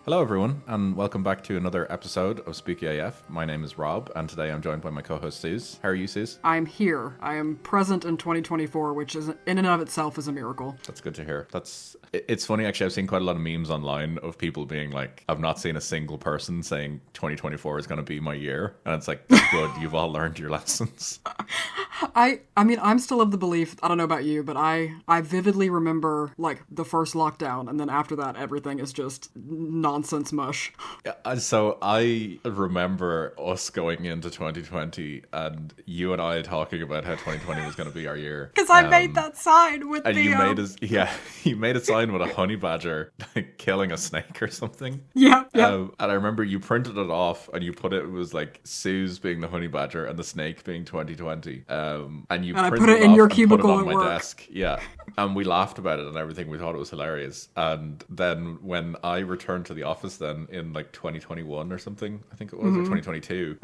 Hello, everyone, and welcome back to another episode of spookyaf. My name is Rob, and today I'm joined by my co-host Suz. How are you, Suz? I'm here. I am present in 2024, which is in and of itself is a miracle. That's good to hear. It's funny, actually. I've seen quite a lot of memes online of people being like, "I've not seen a single person saying 2024 is going to be my year," and it's like, good, you've all learned your lessons. I mean, I'm still of the belief. I don't know about you, but I vividly remember like the first lockdown, and then after that, everything is just nonsense mush. Yeah, so I remember us going into 2020 and you and I talking about how 2020 was going to be our year. Because I made that sign with and the... you made a sign with a honey badger like, killing a snake or something. Yeah. And I remember you printed it off and you put it was like Suz being the honey badger and the snake being 2020. And I put it in your cubicle on my at work. desk. Yeah. And we laughed about it and everything. We thought it was hilarious. And then when I returned to the office then in like 2021 or something, I think it was, or 2022,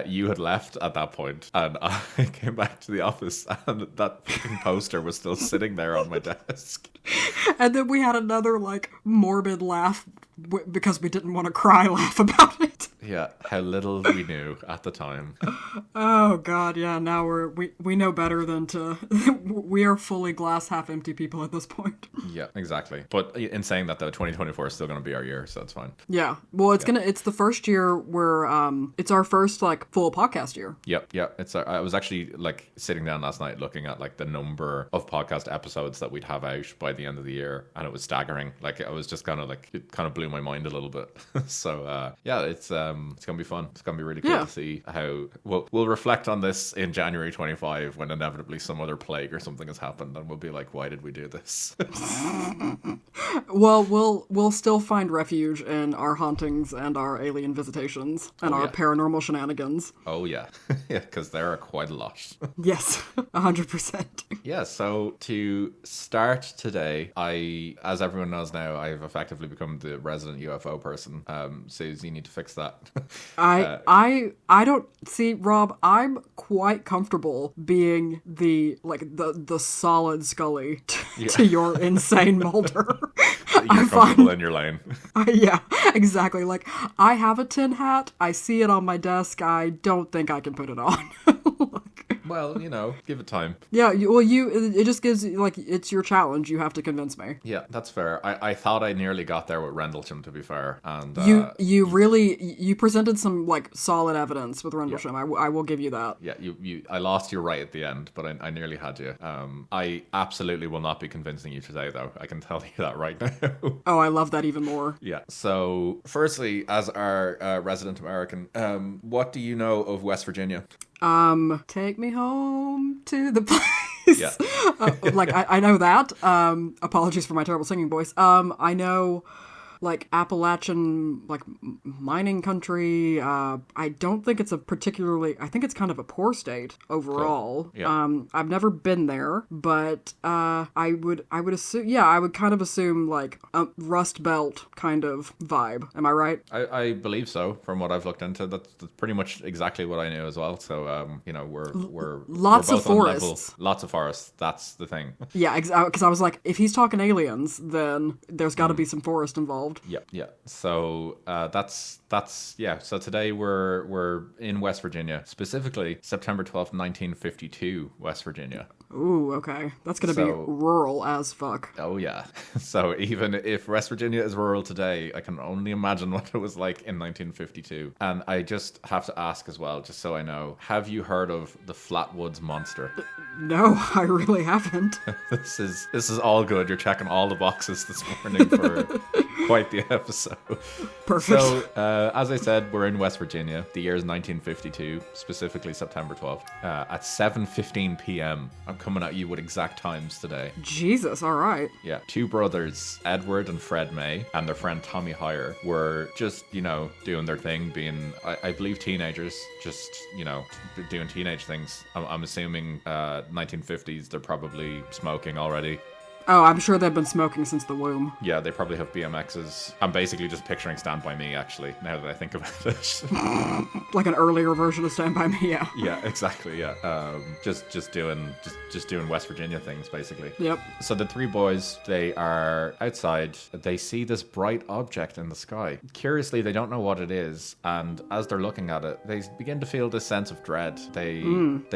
you had left at that point and I came back to the office and that fucking poster was still sitting there on my desk. And then we had another like morbid laugh because we didn't want to cry laugh about it. Yeah, how little we knew at the time. Oh god, yeah, now we know better than to... we are fully glass half empty people at this point. Yeah, exactly. But in saying that though, 2024 is still going to be our year, so it's fine. Yeah. Well, it's the first year where it's our first like full podcast year. Yep. I was actually like sitting down last night looking at like the number of podcast episodes that we'd have out by the end of the year, and it was staggering. Like I was just kind of like, it kind of blew my mind a little bit. So yeah, it's gonna be fun. It's gonna be really cool to see how we'll reflect on this in January 25 when inevitably some other plague or something has happened, and we'll be like, why did we do this? Well, we'll still find refuge in our hauntings and our alien visitations and our paranormal shenanigans. Oh yeah, yeah, because there are quite a lot. Yes, 100%. Yeah, so to start today, as everyone knows now, I've effectively become the resident UFO person. Suz, you need to fix that. I don't see, Rob. I'm quite comfortable being the solid Scully to your insane Mulder. You're comfortable in your lane. Yeah, exactly. Like, I have a tin hat. I see it on my desk. I don't think I can put it on. Well, give it time. Yeah, it just gives, like, it's your challenge. You have to convince me. Yeah, that's fair. I thought I nearly got there with Rendlesham, to be fair. And you presented some, like, solid evidence with Rendlesham. Yeah. I will give you that. Yeah, I lost you right at the end, but I nearly had you. I absolutely will not be convincing you today, though. I can tell you that right now. Oh, I love that even more. Yeah, so, firstly, as our resident American, what do you know of West Virginia? Take me home to the place. Yeah. I know that. Apologies for my terrible singing voice. I know, like, Appalachian, like, mining country. I don't think it's I think it's kind of a poor state overall. Cool. Yeah. I've never been there, but, I would assume, I would kind of assume, like, a Rust Belt kind of vibe. Am I right? I believe so, from what I've looked into. That's pretty much exactly what I knew as well. So, we're lots we're of both on forests. Lots of forests. That's the thing. Yeah, because I was like, if he's talking aliens, then there's got to be some forest involved. Yeah. So that's So today we're in West Virginia, specifically September 12th, 1952, West Virginia. Ooh, okay. That's gonna be rural as fuck. Oh yeah. So even if West Virginia is rural today, I can only imagine what it was like in 1952. And I just have to ask as well, just so I know, have you heard of the Flatwoods Monster? No, I really haven't. This is all good. You're checking all the boxes this morning for quite the episode. Perfect. So, as I said, we're in West Virginia. The year is 1952, specifically September 12th. At 7:15 p.m. I'm coming at you with exact times today. Jesus, all right. Yeah. Two brothers, Edward and Fred May, and their friend Tommy Heyer, were just, doing their thing, being, I believe, teenagers, just, doing teenage things. I'm assuming 1950s, they're probably smoking already. Oh, I'm sure they've been smoking since the womb. Yeah, they probably have BMXs. I'm basically just picturing Stand By Me, actually, now that I think about it. Like an earlier version of Stand By Me, yeah. Yeah, exactly, yeah. Just doing West Virginia things, basically. Yep. So the three boys, they are outside. They see this bright object in the sky. Curiously, they don't know what it is, and as they're looking at it, they begin to feel this sense of dread. They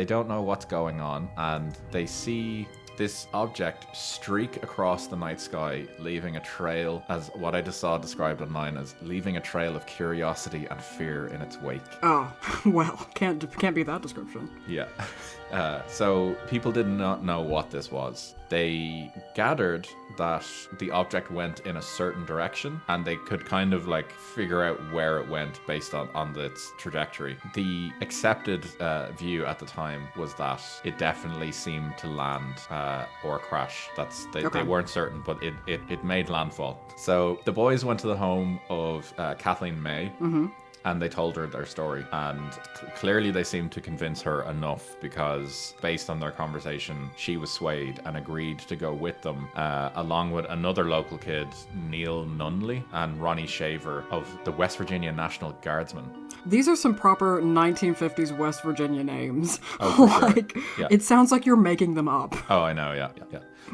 don't know what's going on, and they see this object streak across the night sky, leaving a trail, as what I just saw described online as leaving a trail of curiosity and fear in its wake. Oh, well, can't be that description. Yeah. So people did not know what this was. They gathered that the object went in a certain direction, and they could kind of like figure out where it went based on its trajectory. The accepted view at the time was that it definitely seemed to land or crash. They weren't certain, but it made landfall. So the boys went to the home of Kathleen May. Mm-hmm. And they told her their story, and clearly they seemed to convince her enough, because based on their conversation, she was swayed and agreed to go with them, along with another local kid, Neil Nunley, and Ronnie Shaver of the West Virginia National Guardsmen. These are some proper 1950s West Virginia names. Oh, for like, sure. Yeah. It sounds like you're making them up. Oh, I know, yeah.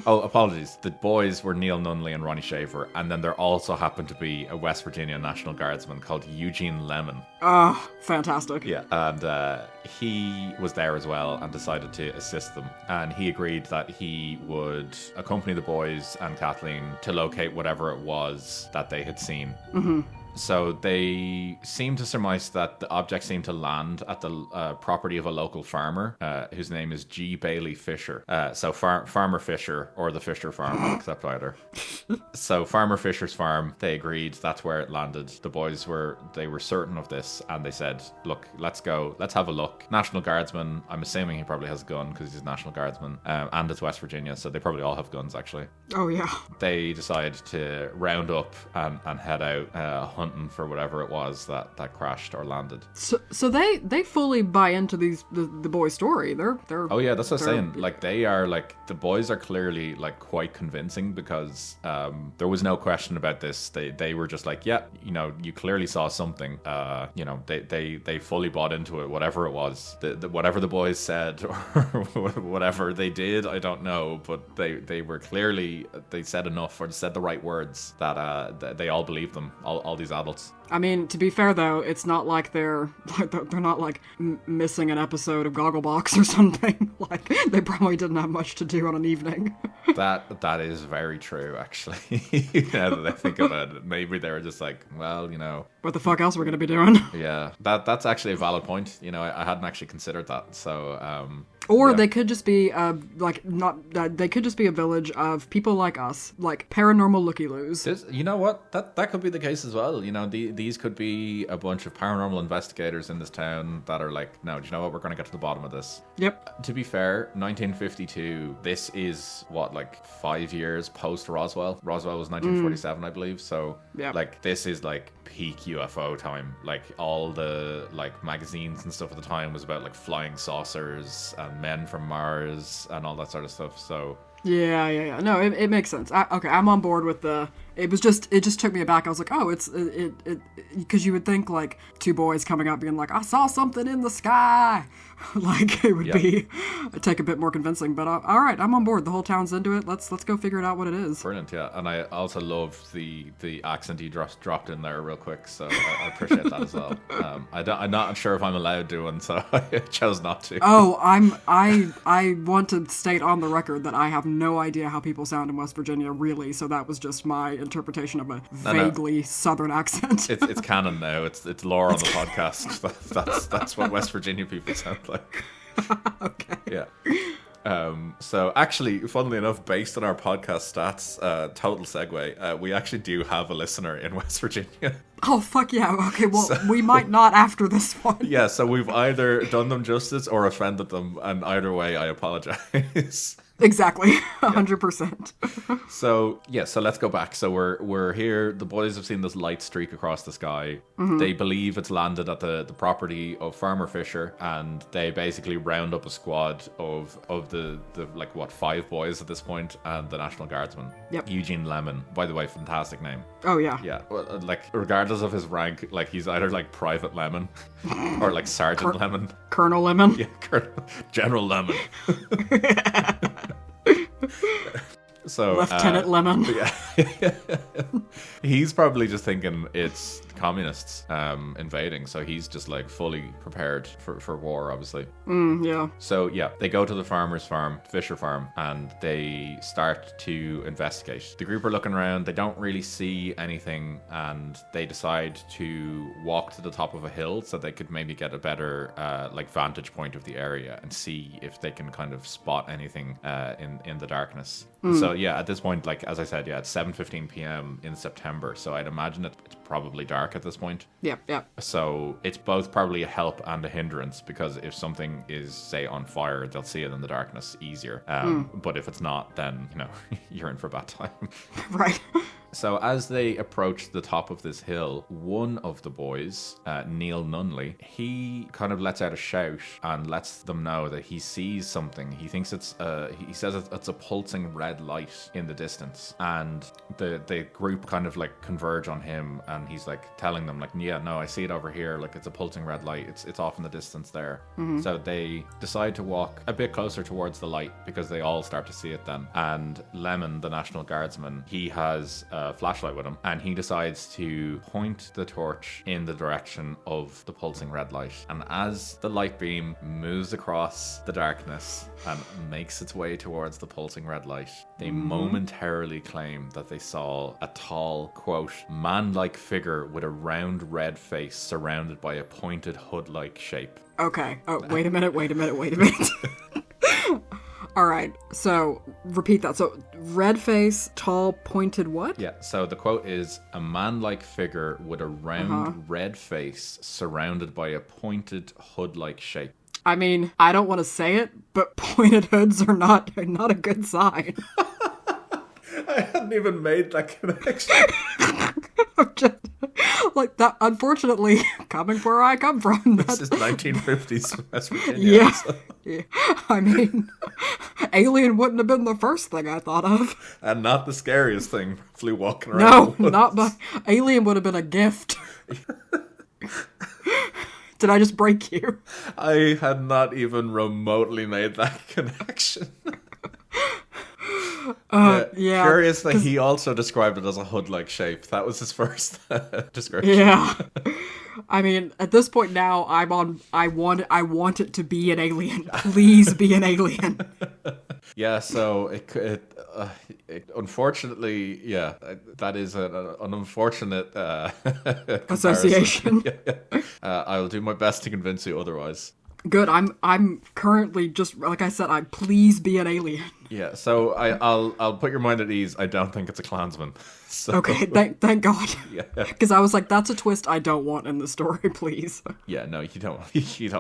Oh, apologies. The boys were Neil Nunley and Ronnie Shaver, and then there also happened to be a West Virginia National Guardsman called Eugene Lemon. Oh, fantastic. Yeah, and he was there as well and decided to assist them. And he agreed that he would accompany the boys and Kathleen to locate whatever it was that they had seen. Mm-hmm. So they seem to surmise that the object seemed to land at the property of a local farmer, whose name is G. Bailey Fisher. So Farmer Fisher, or the Fisher farm, I'll accept either. So Farmer Fisher's farm, they agreed that's where it landed. The boys were certain of this, and they said, look, let's go, let's have a look. National Guardsman, I'm assuming he probably has a gun because he's a National Guardsman, and it's West Virginia, so they probably all have guns, actually. Oh, yeah. They decide to round up and head out hunting for whatever it was that crashed or landed. So they fully buy into the boys' story. They're oh yeah, that's what I'm saying. Like, they are like, the boys are clearly like quite convincing, because there was no question about this. They were just like, yeah, you clearly saw something. They fully bought into it, whatever it was. Whatever the boys said or whatever they did, I don't know, but they were clearly, they said enough, or said the right words, that they all believed them, all these adults. I mean, to be fair though, it's not like they're not like missing an episode of Gogglebox or something. Like, they probably didn't have much to do on an evening. That is very true, actually. Now that I think about it, maybe they were just like, well, what the fuck else are we gonna be doing? Yeah, that's actually a valid point. I hadn't actually considered that. So, or yeah. They could just be they could just be a village of people like us, like paranormal looky-loos. You know what? That could be the case as well. These could be a bunch of paranormal investigators in this town that are like, no, do you know what? We're going to get to the bottom of this. Yep. To be fair, 1952, this is what, like 5 years post Roswell. Roswell was 1947, I believe. So, yep. Like, this is like peak UFO time. Like, all the like magazines and stuff at the time was about like flying saucers and men from Mars and all that sort of stuff. So yeah. No, it makes sense. Okay, I'm on board with the. It just took me aback. I was like, oh, it because you would think like two boys coming up being like, I saw something in the sky. Like, it would be take a bit more convincing, but all right, I'm on board. The whole town's into it. Let's go figure it out what it is. Brilliant, yeah. And I also love the accent you dropped in there real quick, so I appreciate that as well. I'm not sure if I'm allowed to, and so I chose not to. Oh, I want to state on the record that I have no idea how people sound in West Virginia, really. So that was just my interpretation of a vaguely southern accent. It's canon now. It's lore on the podcast. That's what West Virginia people sound like. Okay. Yeah. So actually, funnily enough, based on our podcast stats, total segue, we actually do have a listener in West Virginia. Oh, fuck yeah. Okay, well, we might not after this one. Yeah, so we've either done them justice or offended them, and either way, I apologize. Exactly. 100%. So let's go back. So we're here. The boys have seen this light streak across the sky. They believe it's landed at the property of Farmer Fisher, and they basically round up a squad of the like 5 boys at this point, and the National Guardsman. Yep. Eugene Lemon, by the way, fantastic name. Oh, yeah. Yeah, well, like regardless of his rank, like he's either like Private Lemon or like Sergeant Lemon. Colonel Lemon. Yeah, General Lemon. So Lieutenant Lemon. Yeah. He's probably just thinking it's communists invading, so he's just like fully prepared for war, obviously. Yeah. So yeah, they go to the farmer's farm, Fisher Farm, and they start to investigate. The group are looking around, they don't really see anything, and they decide to walk to the top of a hill so they could maybe get a better like vantage point of the area and see if they can kind of spot anything in the darkness. So yeah, at this point, like as I said, yeah, it's 7:15 p.m. in September, so I'd imagine it's probably dark at this point. Yep. So it's both probably a help and a hindrance, because if something is, say, on fire, they'll see it in the darkness easier. But if it's not, then, you know, you're in for a bad time. Right. So as they approach the top of this hill, one of the boys, Neil Nunley, he kind of lets out a shout and lets them know that he sees something. He thinks he says it's a pulsing red light in the distance, and the group kind of like converge on him, and he's like telling them like, yeah, no, I see it over here. Like it's a pulsing red light. It's off in the distance there. So they decide to walk a bit closer towards the light because they all start to see it then. And Lemon, the National Guardsman, he has a flashlight with him, and he decides to point the torch in the direction of the pulsing red light. And as the light beam moves across the darkness and makes its way towards the pulsing red light, they momentarily claim that they saw a tall, quote, man-like figure with a round red face surrounded by a pointed hood-like shape. Okay. Oh, wait a minute. All right, so repeat that. So red face, tall, pointed what? Yeah, so the quote is, a man-like figure with a round red face surrounded by a pointed hood-like shape. I mean, I don't want to say it, but pointed hoods are not a good sign. I hadn't even made that connection. I'm just, like that, unfortunately, coming where I come from. This is 1950s West Virginia. Yeah. Yeah. I mean, alien wouldn't have been the first thing I thought of. And not the scariest thing, flew walking around. No, not by alien would have been a gift. Did I just break you? I had not even remotely made that connection. Yeah. Curious that he also described it as a hood-like shape. That was his first description. Yeah. I mean, at this point now, I want it to be an alien. Please be an alien. Yeah, so it unfortunately, yeah, that is an unfortunate association. I'll do my best to convince you otherwise. Good. I'm currently just, like I said, please be an alien. Yeah, so I'll put your mind at ease. I don't think it's a Klansman. So. Okay, thank God. Yeah, because I was like, that's a twist I don't want in the story, please. Yeah, no, you don't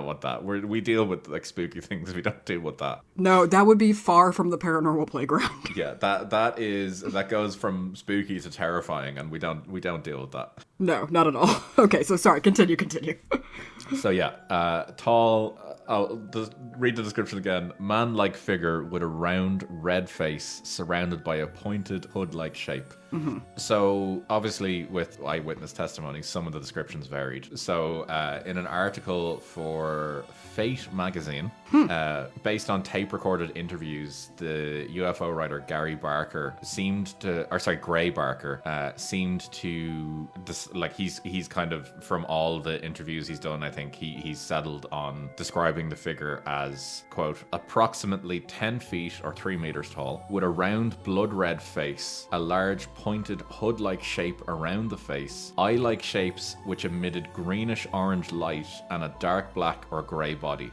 want that. We deal with like spooky things. We don't deal with that. No, that would be far from the paranormal playground. Yeah, that goes from spooky to terrifying, and we don't deal with that. No, not at all. Okay, so sorry. Continue. So yeah, tall. I'll just read the description again. Man-like figure with a round red face surrounded by a pointed hood-like shape. Mm-hmm. So obviously with eyewitness testimony, some of the descriptions varied. So in an article for Fate magazine, based on tape-recorded interviews, the UFO writer Gray Barker seemed to he's kind of, from all the interviews he's done, I think he's settled on describing the figure as, quote, approximately 10 feet or 3 meters tall, with a round blood red face, a large pointed hood-like shape around the face, eye-like shapes which emitted greenish orange light, and a dark black or grey body.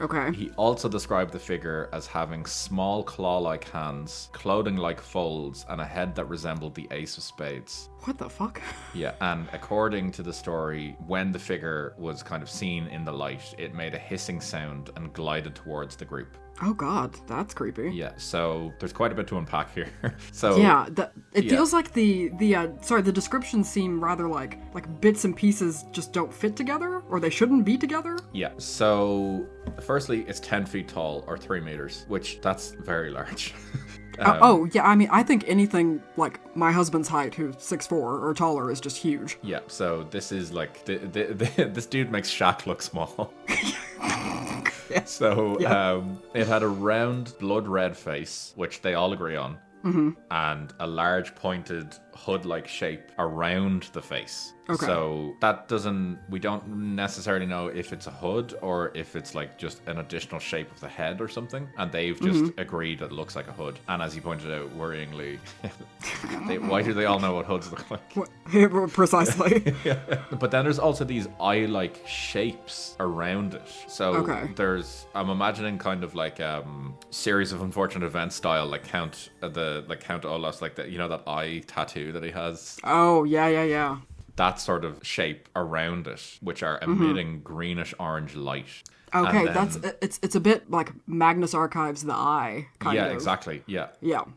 Okay. He also described the figure as having small claw-like hands, clothing-like folds, and a head that resembled the ace of spades. What the fuck? Yeah, and according to the story, when the figure was kind of seen in the light, it made a hissing sound and glided towards the group. Oh God, that's creepy. Yeah, so there's quite a bit to unpack here. So yeah, it feels like the descriptions seem rather like bits and pieces just don't fit together, or they shouldn't be together. Yeah, so firstly, it's 10 feet tall, or 3 meters, which that's very large. Yeah, I mean, I think anything like my husband's height, who's 6'4" or taller, is just huge. Yeah, so this is like, this dude makes Shaq look small. Yeah. So it had a round blood red face, which they all agree on, and a large pointed hood-like shape around the face. Okay. So we don't necessarily know if it's a hood or if it's like just an additional shape of the head or something. And they've just agreed that it looks like a hood. And as you pointed out, worryingly, why do they all know what hoods look like? Precisely. Yeah. But then there's also these eye-like shapes around it. So I'm imagining kind of like series of unfortunate events style, like Count Olaf's, like that, that eye tattoo that he has. Oh, yeah. That sort of shape around it, which are emitting greenish orange light. Okay, it's a bit like Magnus Archives The Eye, kind of. Yeah, exactly. Yeah.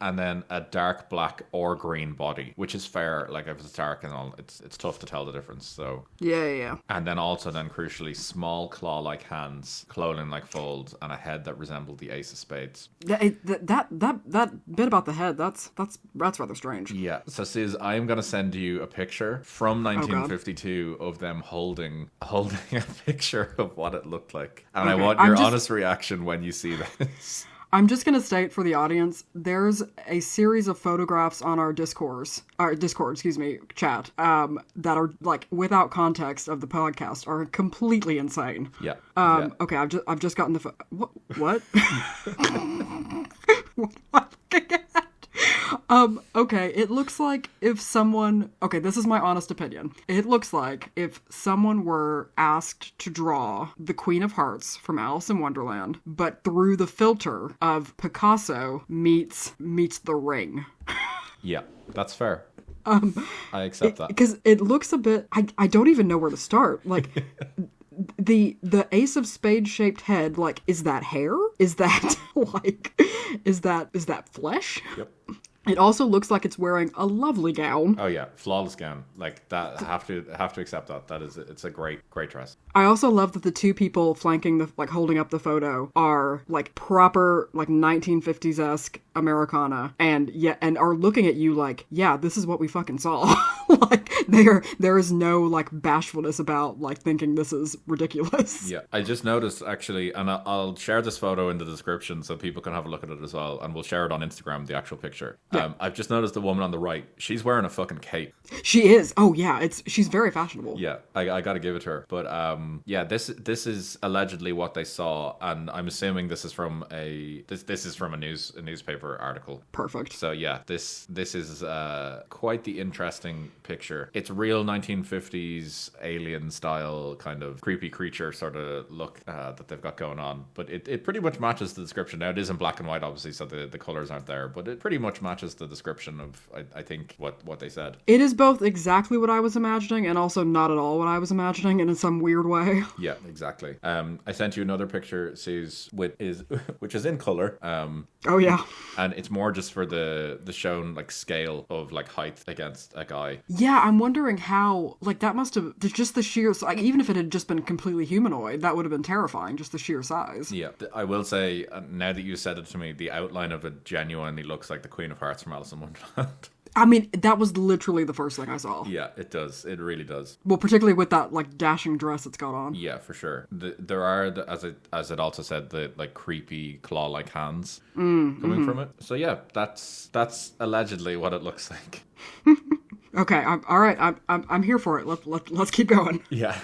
And then a dark black or green body, which is fair. Like if it's dark and all, it's tough to tell the difference. So yeah. And then crucially, small claw-like hands, clothing-like folds, and a head that resembled the ace of spades. That bit about the head, that's rather strange. Yeah. So Suze, I am gonna send you a picture from 1952 of them holding a picture of what it looked like. And I want your honest reaction when you see this. I'm just going to state for the audience, there's a series of photographs on our Discord, chat, that are, like, without context of the podcast, are completely insane. Yeah. Okay, I've just gotten the... What? What am I looking at? Okay, it looks like if someone... Okay, this is my honest opinion. It looks like if someone were asked to draw the Queen of Hearts from Alice in Wonderland, but through the filter of Picasso meets The Ring. Yeah, that's fair. I accept that. Because it looks a bit... I don't even know where to start. Like... The ace of spades shaped head, like, is that hair? Is that is that flesh? Yep. It also looks like it's wearing a lovely gown. Oh yeah, flawless gown. Like that, have to accept that. It's a great dress. I also love that the two people flanking holding up the photo are like proper like 1950s-esque Americana, and are looking at you like, yeah, this is what we fucking saw. Like there is no like bashfulness about like thinking this is ridiculous. Yeah, I just noticed actually, and I'll share this photo in the description so people can have a look at it as well, and we'll share it on Instagram, the actual picture. Yeah. I've just noticed the woman on the right, she's wearing a fucking cape. She is. Oh yeah, she's very fashionable. Yeah, I gotta give it to her. But this is allegedly what they saw, and I'm assuming this is from a newspaper article. Perfect. So yeah, this is quite the interesting picture. It's real 1950s alien style kind of creepy creature sort of look that they've got going on, but it pretty much matches the description. Now it is in black and white, obviously, so the colors aren't there, but it pretty much matches the description of I think what they said. It is both exactly what I was imagining and also not at all what I was imagining in some weird way. Yeah, exactly. I sent you another picture, Suze, which is in color. Oh yeah. And it's more just for the shown like scale of like height against a guy. Yeah, I'm wondering how like that must have just the sheer like even if it had just been completely humanoid, that would have been terrifying, just the sheer size. Yeah, I will say now that you said it to me, the outline of it genuinely looks like the Queen of Hearts from Alice in Wonderland. I mean, that was literally the first thing I saw. Yeah, it does. It really does. Well, particularly with that like dashing dress it's got on. Yeah, for sure. There are, as it also said, the like creepy claw-like hands coming from it. So yeah, that's allegedly what it looks like. Okay, all right. I'm here for it. Let's keep going. Yeah.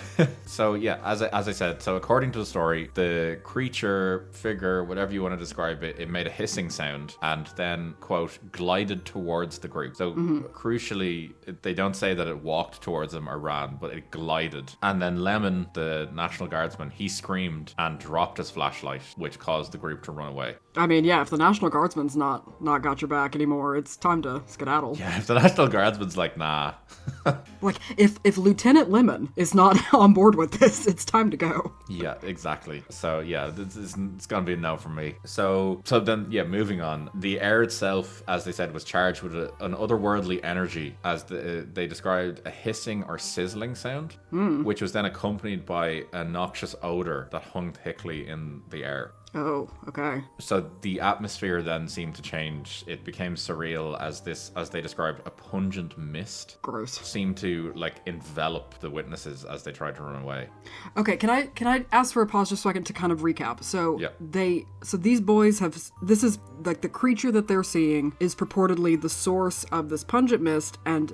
So yeah, as I said, so according to the story, the creature, figure, whatever you want to describe it, it made a hissing sound and then, quote, glided towards the group. So crucially, they don't say that it walked towards them or ran, but it glided. And then Lemon, the National Guardsman, he screamed and dropped his flashlight, which caused the group to run away. I mean, yeah, if the National Guardsman's not got your back anymore, it's time to skedaddle. Yeah, if the National Guardsman's like, nah. Like, if Lieutenant Lemon is not on board with this, it's time to go. Yeah, exactly. So yeah, it's gonna be a no from me. So then, yeah, moving on. The air itself, as they said, was charged with an otherworldly energy, as they described a hissing or sizzling sound, which was then accompanied by a noxious odor that hung thickly in the air. Oh, okay. So the atmosphere then seemed to change. It became surreal as they described, a pungent mist. Gross. Seemed to like envelop the witnesses as they tried to run away. Okay, can I ask for a pause just so I can to kind of recap? So yeah. These boys this is like the creature that they're seeing is purportedly the source of this pungent mist and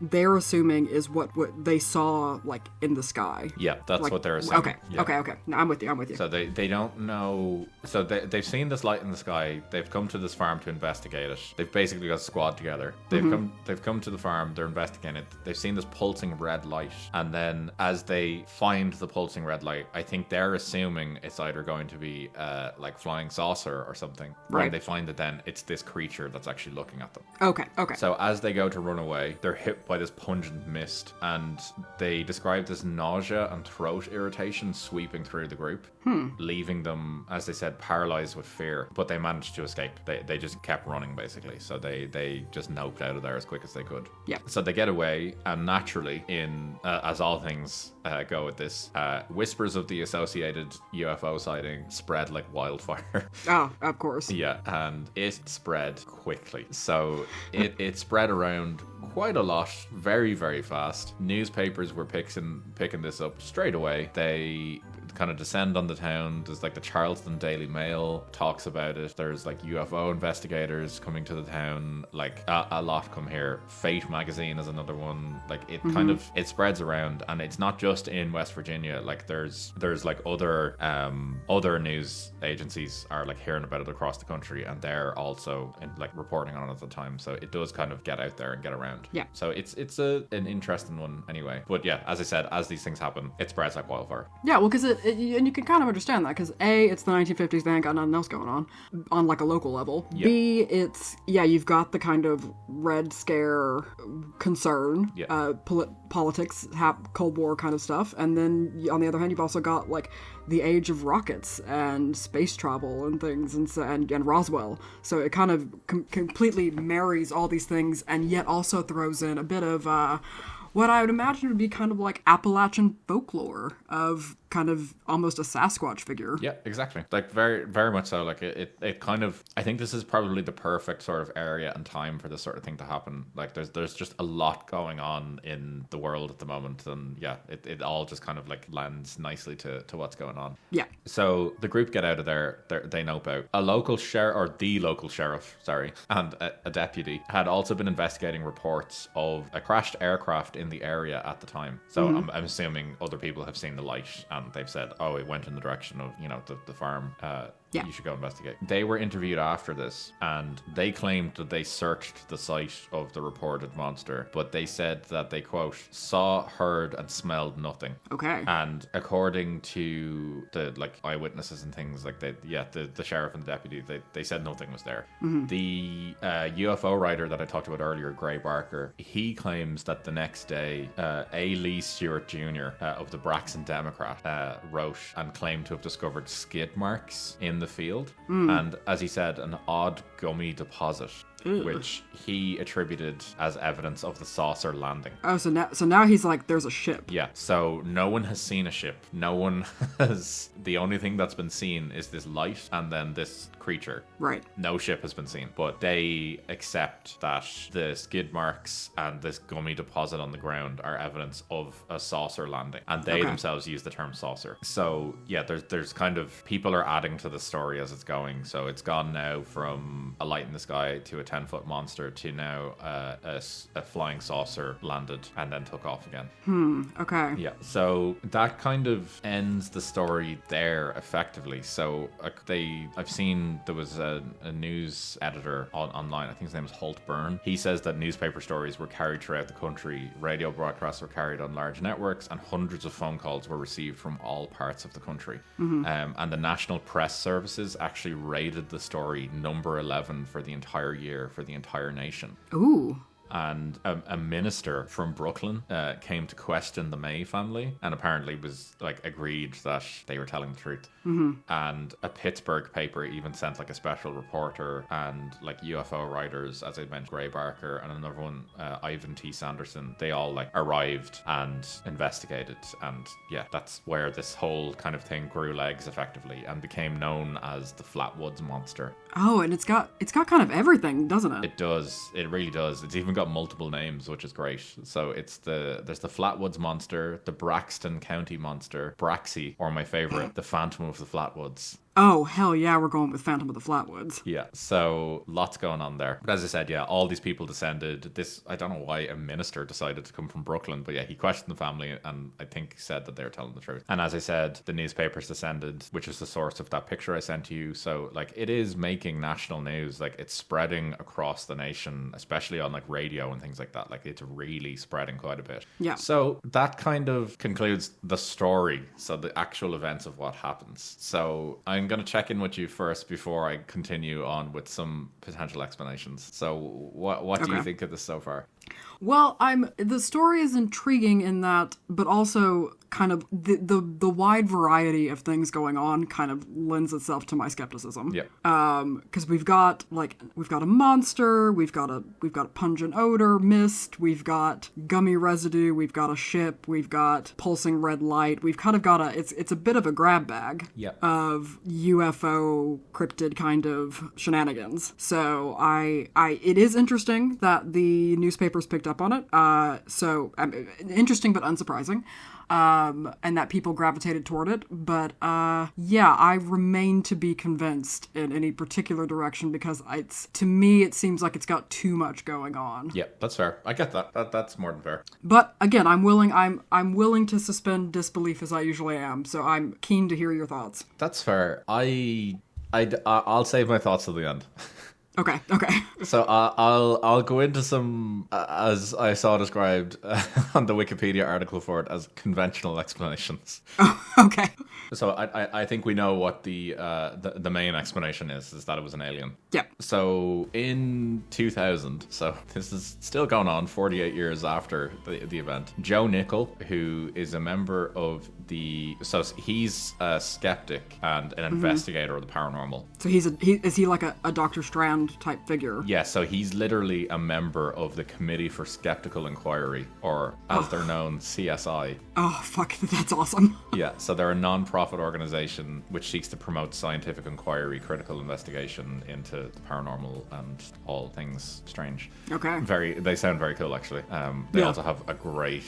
they're assuming is what they saw like in the sky. Yeah, that's like, what they're assuming. Okay. Yeah. Okay. No, I'm with you. So they don't know. So they've seen this light in the sky. They've come to this farm to investigate it. They've basically got a squad together. They've come to the farm. They're investigating it. They've seen this pulsing red light, and then as they find the pulsing red light, I think they're assuming it's either going to be like flying saucer or something. Right. When they find it, then it's this creature that's actually looking at them. Okay. So as they go to run away, they're hit by this pungent mist, and they describe this nausea and throat irritation sweeping through the group, leaving them, as they said, paralyzed with fear. But they managed to escape. They just kept running, basically. So they just noped out of there as quick as they could. Yeah. So they get away, and naturally, as all things go with this, whispers of the associated UFO sighting spread like wildfire. Oh, of course. Yeah, and it spread quickly. So it spread around quite a lot, very, very fast. Newspapers were picking this up straight away. They kind of descend on the town. There's like the Charleston Daily Mail talks about it. There's like UFO investigators coming to the town. Like a lot come here. Fate magazine is another one. Like it kind of, it spreads around, and it's not just in West Virginia. Like there's like other news agencies are like hearing about it across the country, and they're also like reporting on it at the time. So it does kind of get out there and get around. Yeah. So it's an interesting one anyway. But yeah, as I said, as these things happen, it spreads like wildfire. Yeah, well, because and you can kind of understand that, because A, it's the 1950s, they ain't got nothing else going on like a local level. Yep. B, it's, you've got the kind of Red Scare concern, politics, Cold War kind of stuff, and then on the other hand, you've also got like the age of rockets and space travel and things, and Roswell. So it kind of completely marries all these things, and yet also throws in a bit of what I would imagine would be kind of like Appalachian folklore of kind of almost a Sasquatch figure. Yeah, exactly. Like very, very much so. Like it kind of, I think this is probably the perfect sort of area and time for this sort of thing to happen. Like there's just a lot going on in the world at the moment, and yeah, it all just kind of like lands nicely to what's going on. Yeah. So the group get out of there. They nope out. The local sheriff, and a deputy had also been investigating reports of a crashed aircraft in the area at the time. So I'm assuming other people have seen the light, and they've said, oh, it went in the direction of, the farm. You should go investigate. They were interviewed after this, and they claimed that they searched the site of the reported monster, but they said that they, quote, saw, heard, and smelled nothing. Okay. And according to the eyewitnesses and things, like the sheriff and the deputy, they said nothing was there. The UFO writer that I talked about earlier, Gray Barker, he claims that the next day, A. Lee Stewart Jr. Of the Braxton Democrat wrote and claimed to have discovered skid marks in the field, and as he said, an odd gummy deposit, which he attributed as evidence of the saucer landing. Oh, so now he's like, there's a ship. Yeah, so no one has seen a ship. No one has. The only thing that's been seen is this light and then this creature. Right. No ship has been seen, but they accept that the skid marks and this gummy deposit on the ground are evidence of a saucer landing, and they themselves use the term saucer. So yeah, there's kind of, people are adding to the story as it's going. So it's gone now from a light in the sky to a 10-foot monster to now a flying saucer landed and then took off again. Okay. Yeah, so that kind of ends the story there effectively. So I've seen there was a news editor online, I think his name is Holt Byrne. He says that newspaper stories were carried throughout the country, radio broadcasts were carried on large networks, and hundreds of phone calls were received from all parts of the country. And the National Press Services actually rated the story number 11 for the entire year for the entire nation. Ooh. And a minister from Brooklyn came to question the May family, and apparently was like agreed that they were telling the truth. And a Pittsburgh paper even sent like a special reporter, and like UFO writers, as I mentioned, Gray Barker, and another one, Ivan T. Sanderson. They all like arrived and investigated, and yeah, that's where this whole kind of thing grew legs effectively and became known as the Flatwoods Monster. Oh, and it's got kind of everything, doesn't it? It does. It really does. It's even got multiple names, which is great. So there's the Flatwoods Monster, the Braxton County Monster, Braxy, or my favorite, the Phantom of the Flatwoods. Oh, hell yeah, we're going with Phantom of the Flatwoods. Yeah, so lots going on there. But as I said, yeah, all these people descended. I don't know why a minister decided to come from Brooklyn, but yeah, he questioned the family and I think said that they were telling the truth. And as I said, the newspapers descended, which is the source of that picture I sent to you. So like it is making national news. Like it's spreading across the nation, especially on like radio and things like that. Like it's really spreading quite a bit. Yeah. So that kind of concludes the story. So the actual events of what happens. So I'm going to check in with you first before I continue on with some potential explanations. So what do you think of this so far? Well, the story is intriguing in that, but also kind of the wide variety of things going on kind of lends itself to my skepticism. Yeah. Because we've got a monster, we've got a pungent odor, mist, we've got gummy residue, we've got a ship, we've got pulsing red light. We've kind of got it's a bit of a grab bag of UFO cryptid kind of shenanigans. So it is interesting that the newspapers picked up on it. Interesting but unsurprising. And that people gravitated toward it. But, I remain to be convinced in any particular direction because to me, it seems like it's got too much going on. Yeah, that's fair. I get that. That's more than fair. But again, I'm willing to suspend disbelief as I usually am. So I'm keen to hear your thoughts. That's fair. I'll save my thoughts till the end. Okay. So I'll go into some, as I saw described on the Wikipedia article for it, as conventional explanations. Oh, okay. So I think we know what the main explanation is that it was an alien. Yeah. So in 2000, so this is still going on 48 years after the event, Joe Nickel, who is a member of he's a skeptic and an investigator of the paranormal. So is he like a Dr. Strand type figure? Yeah, so he's literally a member of the Committee for Skeptical Inquiry, or as they're known, CSI. Oh, fuck, that's awesome. Yeah, so they're a non-profit organization which seeks to promote scientific inquiry, critical investigation into the paranormal and all things strange. Okay. They sound very cool, actually. They also have a great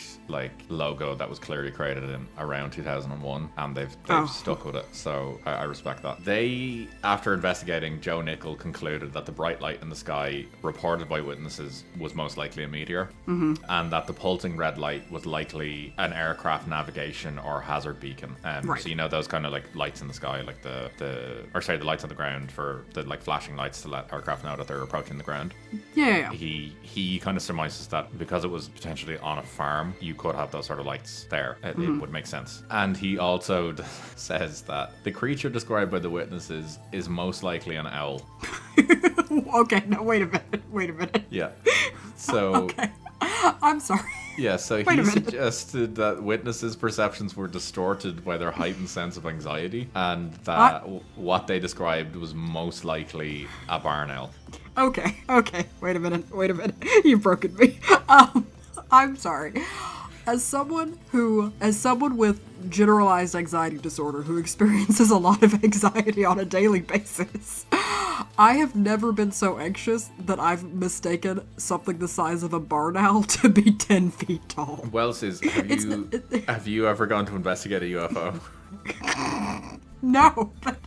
logo that was clearly created in around 2001, and they've stuck with it. So I respect that. They, after investigating, Joe Nickel concluded that the bright light in the sky reported by witnesses was most likely a meteor, and that the pulsing red light was likely an aircraft navigation or hazard beacon. Right. So you know those kind of like lights in the sky, like the lights on the ground for the like flashing lights to let aircraft know that they're approaching the ground. Yeah. He kind of surmises that because it was potentially on a farm, you could have those sort of lights there. It would make sense. And he also says that the creature described by the witnesses is most likely an owl. Okay, no, wait a minute. Yeah. So... Okay. I'm sorry. Yeah, so he suggested that witnesses' perceptions were distorted by their heightened sense of anxiety, and that what they described was most likely a barn owl. Okay. Wait a minute. You've broken me. I'm sorry. As someone with generalized anxiety disorder who experiences a lot of anxiety on a daily basis, I have never been so anxious that I've mistaken something the size of a barn owl to be 10 feet tall. Well, Suz, have you ever gone to investigate a UFO? No, but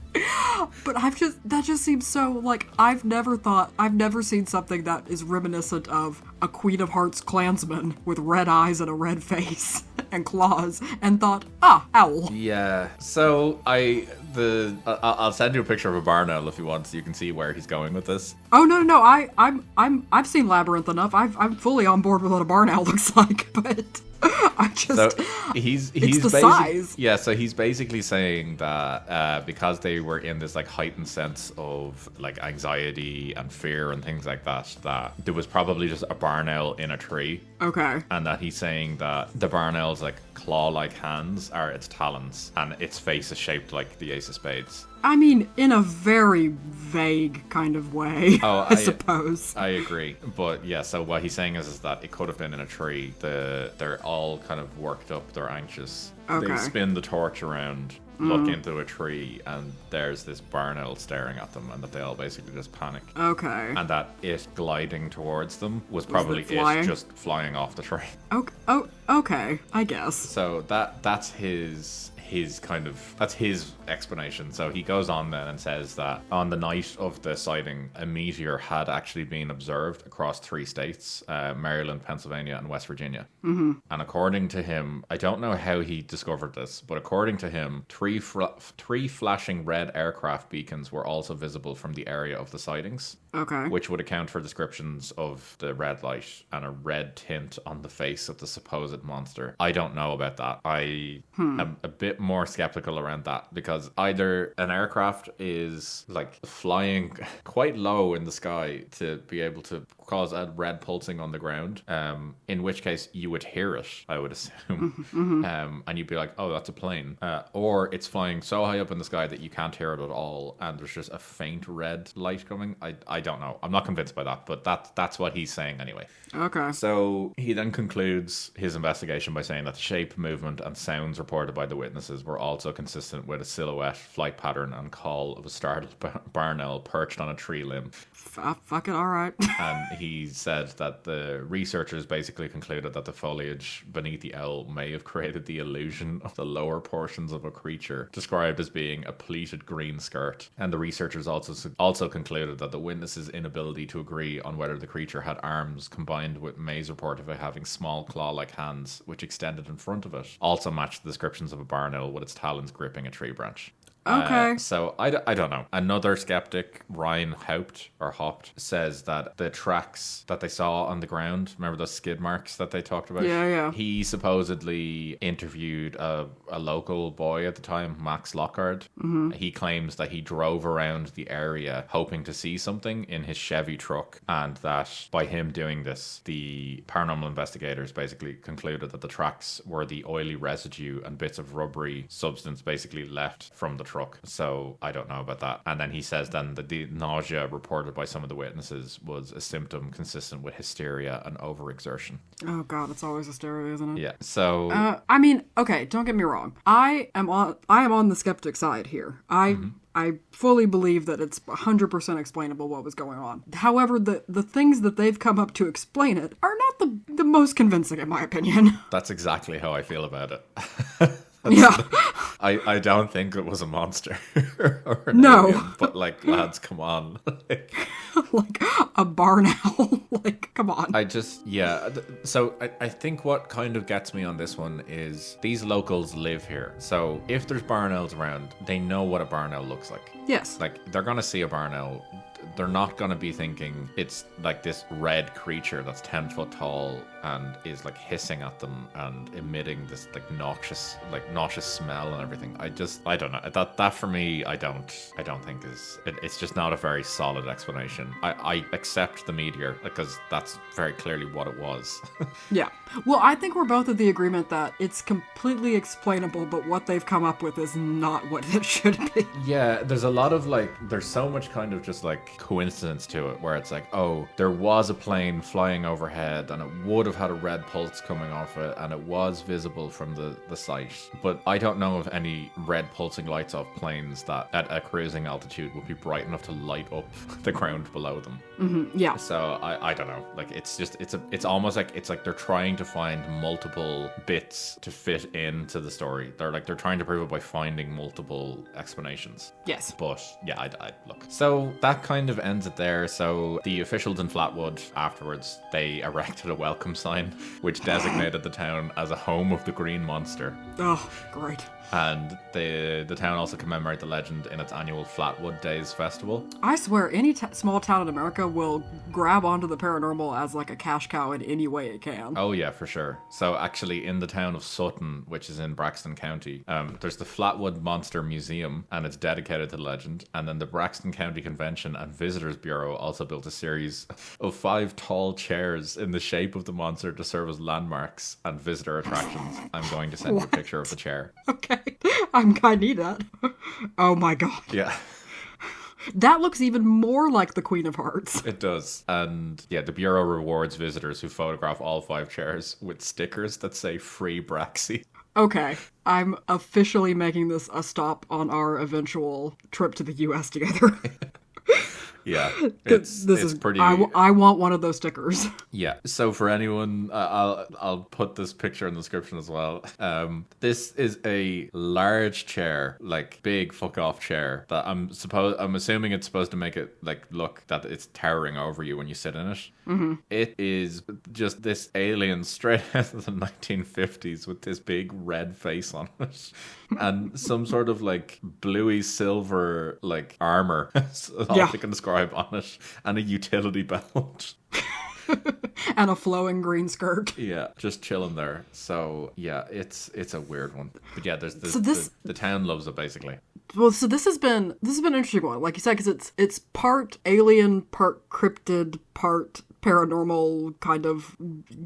But that just seems so, like, I've never seen something that is reminiscent of a Queen of Hearts clansman with red eyes and a red face and claws, and thought, owl. Yeah. So I'll send you a picture of a barn owl if you want, so you can see where he's going with this. Oh no! I've seen Labyrinth enough. I'm fully on board with what a barn owl looks like, but I just So he's it's the size. Yeah, so he's basically saying that because they were in this like heightened sense of like anxiety and fear and things like that, that there was probably just a barn owl in a tree. Okay. And that he's saying that the barn owl's like claw-like hands are its talons, and its face is shaped like the Ace of Spades. I mean, in a very vague kind of way, I suppose. I agree. But yeah, so what he's saying is that it could have been in a tree. They're all kind of worked up, they're anxious. Okay. They spin the torch around, look into a tree, and there's this barn owl staring at them, and that they all basically just panic. Okay. And that it gliding towards them was probably it just flying off the tree. Okay, I guess. So that's his explanation. So he goes on then and says that on the night of the sighting, a meteor had actually been observed across 3 states, Maryland, Pennsylvania, and West Virginia. Mm-hmm. And according to him, I don't know how he discovered this, but according to him, three flashing red aircraft beacons were also visible from the area of the sightings. Okay. Which would account for descriptions of the red light and a red tint on the face of the supposed monster. I don't know about that. I am a bit more skeptical around that, because either an aircraft is like flying quite low in the sky to be able to cause a red pulsing on the ground, in which case you would hear it, I would assume. And you'd be like, oh, that's a plane. Or it's flying so high up in the sky that you can't hear it at all, and there's just a faint red light coming. I don't know. I'm not convinced by that, but that's what he's saying anyway. Okay. So he then concludes his investigation by saying that the shape, movement, and sounds reported by the witnesses were also consistent with a silhouette, flight pattern, and call of a startled barn owl perched on a tree limb. Fuck it, alright. And he said that the researchers basically concluded that the foliage beneath the owl may have created the illusion of the lower portions of a creature described as being a pleated green skirt. And the researchers also concluded that the witnesses' inability to agree on whether the creature had arms, combined with May's report of it having small claw-like hands which extended in front of it, also matched the descriptions of a barn owl with its talons gripping a tree branch. Okay. So I don't know. Another skeptic, Ryan Haupt, says that the tracks that they saw on the ground, remember those skid marks that they talked about? Yeah. He supposedly interviewed a local boy at the time, Max Lockhart. Mm-hmm. He claims that he drove around the area hoping to see something in his Chevy truck, and that by him doing this, the paranormal investigators basically concluded that the tracks were the oily residue and bits of rubbery substance basically left from the truck. So I don't know about that. And then he says then that the nausea reported by some of the witnesses was a symptom consistent with hysteria and overexertion. Oh god, it's always hysteria, isn't it? Yeah. So I mean, okay, don't get me wrong. I am on the skeptic side here. I fully believe that it's 100% explainable what was going on. However, the things that they've come up to explain it are not the most convincing, in my opinion. That's exactly how I feel about it. Yeah. I don't think it was a monster or an no alien, but like, lads, come on. Like a barn owl. Like, come on. So I think what kind of gets me on this one is these locals live here. So if there's barn owls around, they know what a barn owl looks like. Yes. Like, they're gonna see a barn owl. They're not going to be thinking it's like this red creature that's 10 foot tall and is like hissing at them and emitting this like noxious smell and everything. I don't know. That for me, I don't think it's just not a very solid explanation. I accept the meteor because that's very clearly what it was. Yeah. Well, I think we're both of the agreement that it's completely explainable, but what they've come up with is not what it should be. Yeah, there's a lot of like, there's so much kind of just like coincidence to it, where it's like, oh, there was a plane flying overhead and it would have had a red pulse coming off it and it was visible from the site. But I don't know of any red pulsing lights off planes that at a cruising altitude would be bright enough to light up the ground below them. Yeah. So I don't know. Like, it's almost like it's like they're trying to find multiple bits to fit into the story. They're trying to prove it by finding multiple explanations. Yes. But yeah, I look. So that kind of ends it there. So the officials in Flatwood afterwards, they erected a welcome sign which designated the town as a home of the Green Monster. Oh, great. And the town also commemorated the legend in its annual Flatwood Days festival. I swear, any small town in America will grab onto the paranormal as like a cash cow in any way it can. Oh yeah, for sure. So actually, in the town of Sutton, which is in Braxton County, there's the Flatwood Monster Museum, and it's dedicated to the legend. And then the Braxton County Convention and Visitors Bureau also built a series of 5 tall chairs in the shape of the monster to serve as landmarks and visitor attractions. I'm going to send you a picture of the chair. Okay. I need that. Oh my god. Yeah. That looks even more like the Queen of Hearts. It does. And yeah, the Bureau rewards visitors who photograph all 5 chairs with stickers that say Free Braxy. Okay, I'm officially making this a stop on our eventual trip to the US together. Yeah, it's pretty. I want one of those stickers. Yeah. So for anyone, I'll put this picture in the description as well. This is a large chair, like big fuck off chair that I'm assuming it's supposed to make it like look that it's towering over you when you sit in it. Mm-hmm. It is just this alien straight out of the 1950s with this big red face on it. And some sort of like bluey silver like armor, all I can describe on it, and a utility belt. And a flowing green skirt. Yeah, just chilling there. So yeah, it's a weird one. But yeah, there's the town loves it basically. Well, so this has been an interesting one, like you said, because it's part alien, part cryptid, part paranormal kind of.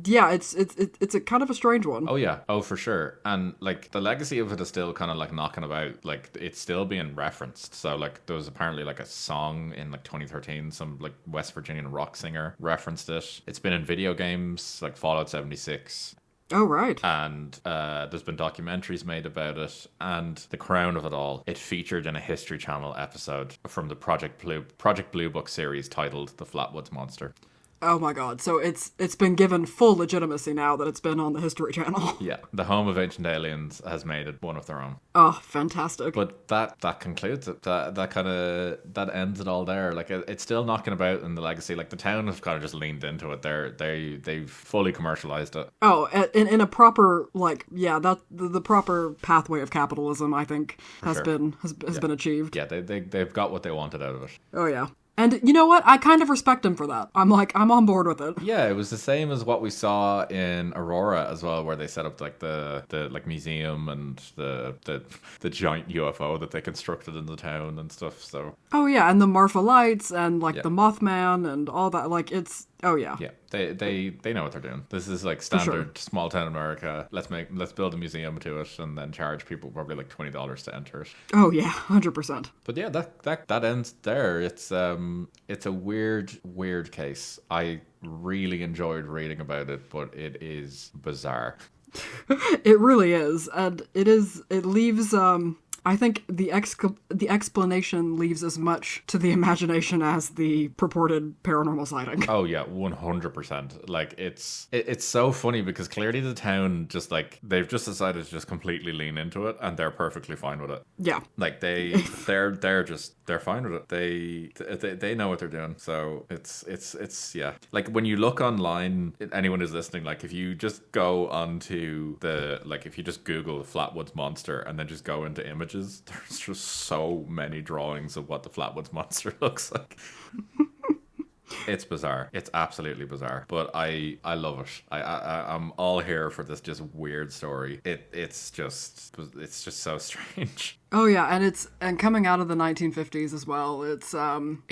Yeah, it's a kind of a strange one. Oh yeah, oh for sure. And like the legacy of it is still kind of like knocking about. Like it's still being referenced. So like there was apparently like a song in like 2013, some like West Virginian rock singer referenced it. It's been in video games like Fallout 76. Oh, right. And there's been documentaries made about it. And the crown of it all, it featured in a History Channel episode from the Project Blue Book series titled The Flatwoods Monster. Oh my god, so it's been given full legitimacy now that it's been on the History Channel. Yeah, the home of ancient aliens has made it one of their own. Oh, fantastic. But that concludes it. That ends it all there. Like, it's still knocking about in the legacy. Like, the town have kind of just leaned into it. They've fully commercialized it. Oh, in a proper, like, yeah, that the proper pathway of capitalism, I think, has been achieved. Yeah, they've got what they wanted out of it. Oh, yeah. And you know what? I kind of respect him for that. I'm on board with it. Yeah, it was the same as what we saw in Aurora as well, where they set up like the like museum and the giant UFO that they constructed in the town and stuff. So. Oh yeah, and the Marfa lights and like the Mothman and all that. Like it's. Oh yeah. Yeah, they know what they're doing. This is like standard small town America. Let's build a museum to it and then charge people probably like $20 to enter it. Oh yeah, 100%. But yeah, that ends there. It's a weird case. I really enjoyed reading about it, but it is bizarre. It really is, and it leaves. I think the explanation leaves as much to the imagination as the purported paranormal sighting. Oh yeah, 100%. Like it's so funny because clearly the town just like they've just decided to just completely lean into it and they're perfectly fine with it. Yeah. Like they're fine with it. They know what they're doing. So it's yeah. Like when you look online, anyone who's listening, like if you just go onto if you just Google Flatwoods Monster and then just go into images, there's just so many drawings of what the Flatwoods Monster looks like. It's bizarre. It's absolutely bizarre. But I love it. I'm all here for this just weird story. It's just so strange. Oh yeah, and coming out of the 1950s as well. It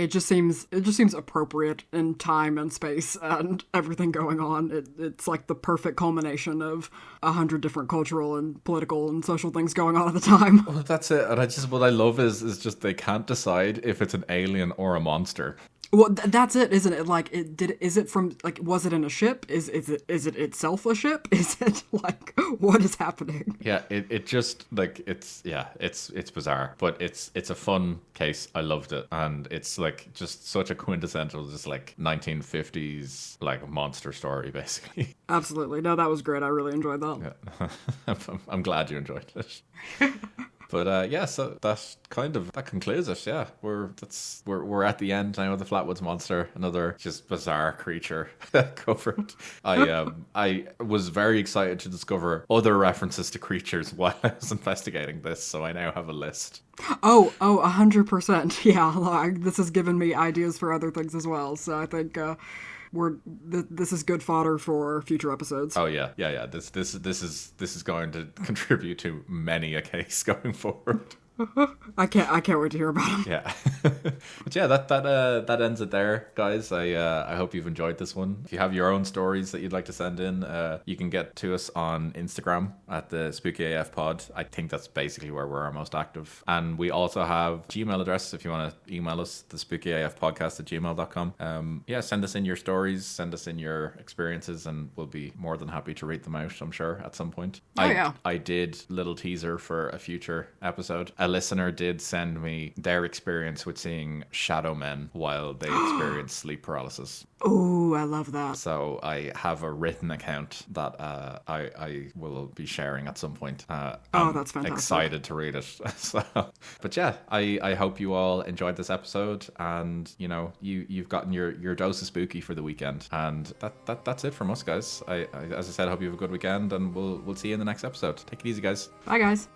just seems appropriate in time and space and everything going on. It's like the perfect culmination of 100 different cultural and political and social things going on at the time. Well, that's it. And what I love is just they can't decide if it's an alien or a monster. Well, that's it, isn't it? Like, is it from, like, was it in a ship? Is it itself a ship? Is it, like, what is happening? Yeah, it just, like, it's bizarre, but it's a fun case. I loved it. And it's, like, just such a quintessential, just, like, 1950s, like, monster story, basically. Absolutely. No, that was great. I really enjoyed that. Yeah. I'm glad you enjoyed it. But yeah, so that concludes it. Yeah, we're at the end now of the Flatwoods Monster, another just bizarre creature covered. I was very excited to discover other references to creatures while I was investigating this, so I now have a list. Oh, 100%. Yeah, like, this has given me ideas for other things as well. So I think this is good fodder for future episodes. Oh yeah. This is going to contribute to many a case going forward. I can't wait to hear about them. Yeah. But yeah, that ends it there, guys. I hope you've enjoyed this one. If you have your own stories that you'd like to send in, you can get to us on Instagram at the spookyaf pod. I think that's basically where we're most active. And we also have Gmail address if you want to email us, the spookyafpodcast@gmail.com. Yeah, send us in your stories, send us in your experiences, and we'll be more than happy to read them out, I'm sure, at some point. I did little teaser for a future episode. A listener did send me their experience with seeing shadow men while they experienced sleep paralysis. Oh, I love that. So I have a written account that I will be sharing at some point. That's fantastic. Excited to read it. But yeah, I hope you all enjoyed this episode, and you know you've gotten your dose of spooky for the weekend, and that's it from us, guys. I as I said, I hope you have a good weekend, and we'll see you in the next episode. Take it easy, guys. Bye, guys.